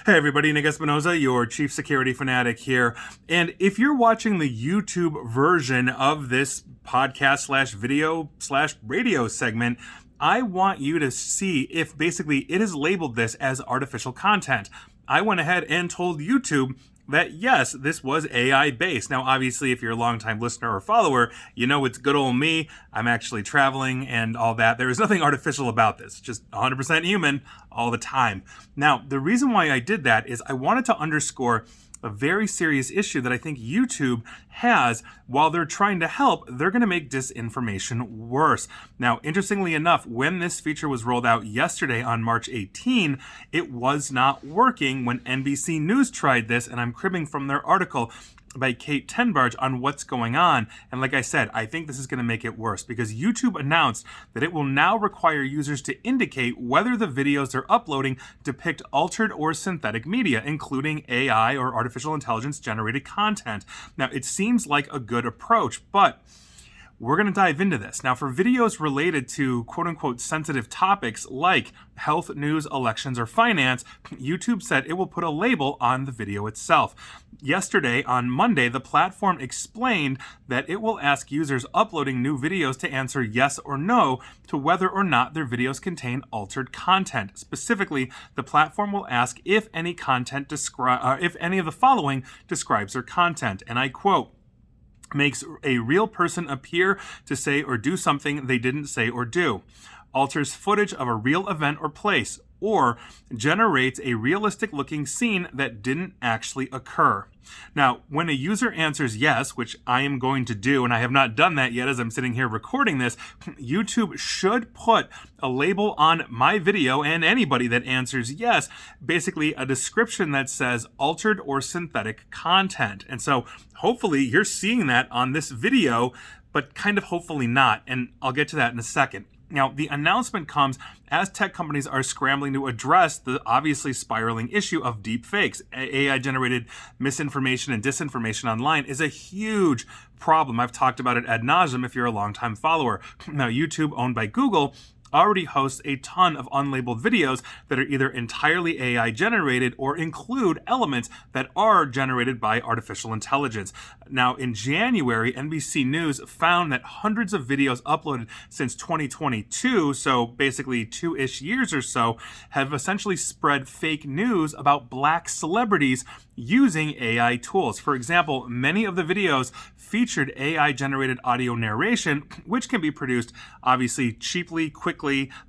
Hey everybody, Nick Espinoza, your chief security fanatic here. And if you're watching the YouTube version of this podcast slash video slash radio segment, I want you to see if basically it is labeled this as artificial content. I went ahead and told YouTube that yes, this was AI based. Now, obviously, if you're a longtime listener or follower, you know it's good old me. I'm actually traveling and all that. There is nothing artificial about this, just 100% human all the time. Now, the reason why I did that is I wanted to underscore a very serious issue that I think YouTube has. While they're trying to help, they're going to make disinformation worse. Now, interestingly enough, when this feature was rolled out yesterday on March 18, it was not working when NBC News tried this, and I'm cribbing from their article by Kate Tenbarge on what's going on. And like I said, I think this is going to make it worse because YouTube announced that it will now require users to indicate whether the videos they're uploading depict altered or synthetic media, including AI or artificial intelligence generated content. Now, it seems like a good approach, but we're going to dive into this. Now, for videos related to quote-unquote sensitive topics like health, news, elections, or finance, YouTube said it will put a label on the video itself. Yesterday, on Monday, the platform explained that it will ask users uploading new videos to answer yes or no to whether or not their videos contain altered content. Specifically, the platform will ask if any if any of the following describes their content, and I quote, makes a real person appear to say or do something they didn't say or do, alters footage of a real event or place, or generates a realistic looking scene that didn't actually occur. Now, when a user answers yes, which I am going to do, and I have not done that yet as I'm sitting here recording this, YouTube should put a label on my video and anybody that answers yes, basically a description that says altered or synthetic content. And so hopefully you're seeing that on this video, but kind of hopefully not. And I'll get to that in a second. Now, the announcement comes as tech companies are scrambling to address the obviously spiraling issue of deep fakes. AI-generated misinformation and disinformation online is a huge problem. I've talked about it ad nauseum if you're a longtime follower. Now, YouTube, owned by Google, already hosts a ton of unlabeled videos that are either entirely AI generated or include elements that are generated by artificial intelligence. Now, in January, NBC News found that hundreds of videos uploaded since 2022, so basically 2-ish years or so, have essentially spread fake news about black celebrities using AI tools. For example, many of the videos featured AI-generated audio narration, which can be produced obviously cheaply, quickly,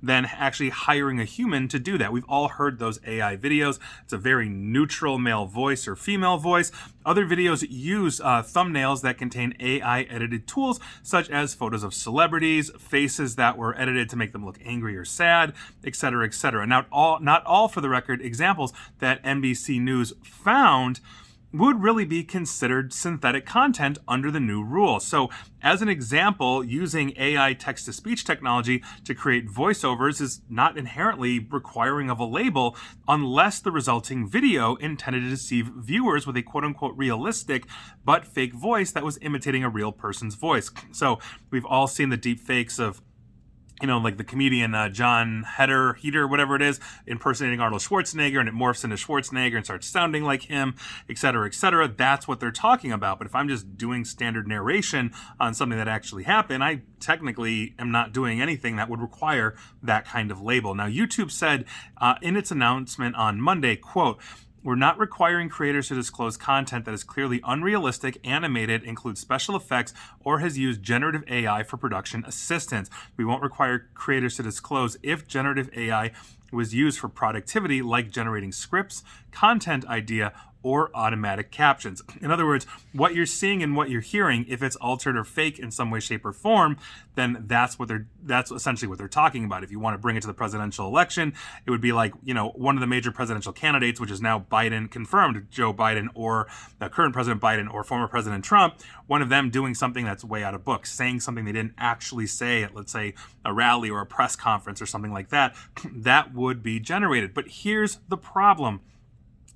than actually hiring a human to do that. We've all heard those AI videos. It's a very neutral male voice or female voice. Other videos use thumbnails that contain AI-edited tools, such as photos of celebrities, faces that were edited to make them look angry or sad, etc., etc. Not all, for the record, examples that NBC News found would really be considered synthetic content under the new rule. So, as an example, using AI text-to-speech technology to create voiceovers is not inherently requiring of a label unless the resulting video intended to deceive viewers with a quote-unquote realistic but fake voice that was imitating a real person's voice. So, we've all seen the deep fakes of like the comedian John Heater, whatever it is, impersonating Arnold Schwarzenegger, and it morphs into Schwarzenegger and starts sounding like him, etc., etc. That's what they're talking about. But if I'm just doing standard narration on something that actually happened, I technically am not doing anything that would require that kind of label. Now, YouTube said in its announcement on Monday, quote, "We're not requiring creators to disclose content that is clearly unrealistic, animated, includes special effects, or has used generative AI for production assistance. We won't require creators to disclose if generative AI was used for productivity, like generating scripts, content idea, or automatic captions." In other words, what you're seeing and what you're hearing, if it's altered or fake in some way, shape, or form, then that's essentially what they're talking about. If you want to bring it to the presidential election, it would be like, one of the major presidential candidates, which is now Biden confirmed, Joe Biden, or the current President Biden, or former President Trump, one of them doing something that's way out of book, saying something they didn't actually say at, let's say, a rally or a press conference or something like that, that would be generated. But here's the problem.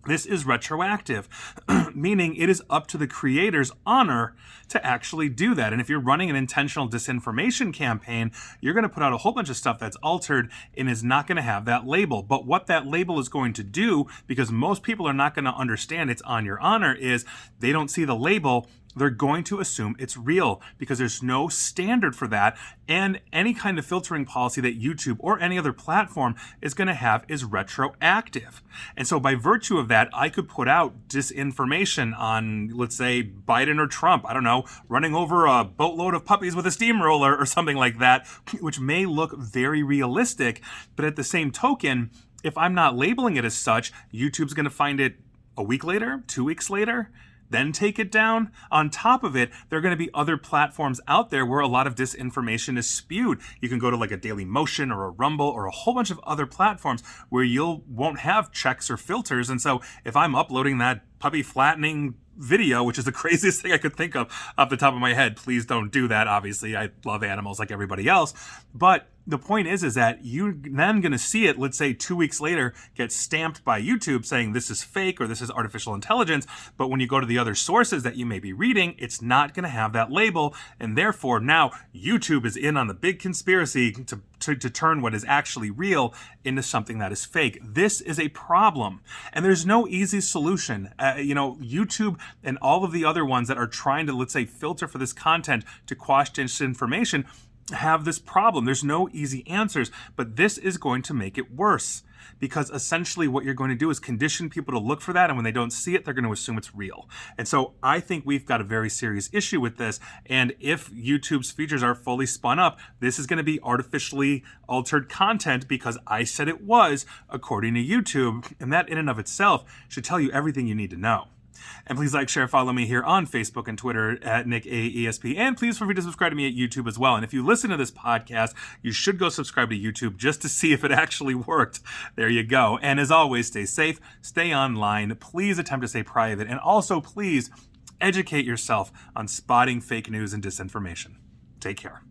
This is retroactive, meaning it is up to the creator's honor to actually do that. And if you're running an intentional disinformation campaign, you're going to put out a whole bunch of stuff that's altered and is not going to have that label. But what that label is going to do, because most people are not going to understand it's on your honor, is they don't see the label. They're going to assume it's real because there's no standard for that. And any kind of filtering policy that YouTube or any other platform is going to have is retroactive. And so by virtue of that, I could put out disinformation on, let's say, Biden or Trump, I don't know, running over a boatload of puppies with a steamroller or something like that, which may look very realistic. But at the same token, if I'm not labeling it as such, YouTube's going to find it a week later, 2 weeks later, then take it down. On top of it, there are going to be other platforms out there where a lot of disinformation is spewed. You can go to like a Daily Motion or a Rumble or a whole bunch of other platforms where won't have checks or filters. And so if I'm uploading that puppy flattening video, which is the craziest thing I could think of off the top of my head, please don't do that. Obviously, I love animals like everybody else. But the point is that you're then going to see it, let's say 2 weeks later, get stamped by YouTube saying this is fake or this is artificial intelligence. But when you go to the other sources that you may be reading, it's not going to have that label. And therefore, now YouTube is in on the big conspiracy to turn what is actually real into something that is fake. This is a problem. And there's no easy solution. YouTube and all of the other ones that are trying to, let's say, filter for this content to quash disinformation have this problem. There's no easy answers, but this is going to make it worse because essentially what you're going to do is condition people to look for that, and when they don't see it, they're going to assume it's real. And so I think we've got a very serious issue with this, and if YouTube's features are fully spun up, this is going to be artificially altered content because I said it was, according to YouTube, and that in and of itself should tell you everything you need to know. And please like, share, follow me here on Facebook and Twitter at NickAESP. And please feel free to subscribe to me at YouTube as well. And if you listen to this podcast, you should go subscribe to YouTube just to see if it actually worked. There you go. And as always, stay safe, stay online. Please attempt to stay private. And also, please educate yourself on spotting fake news and disinformation. Take care.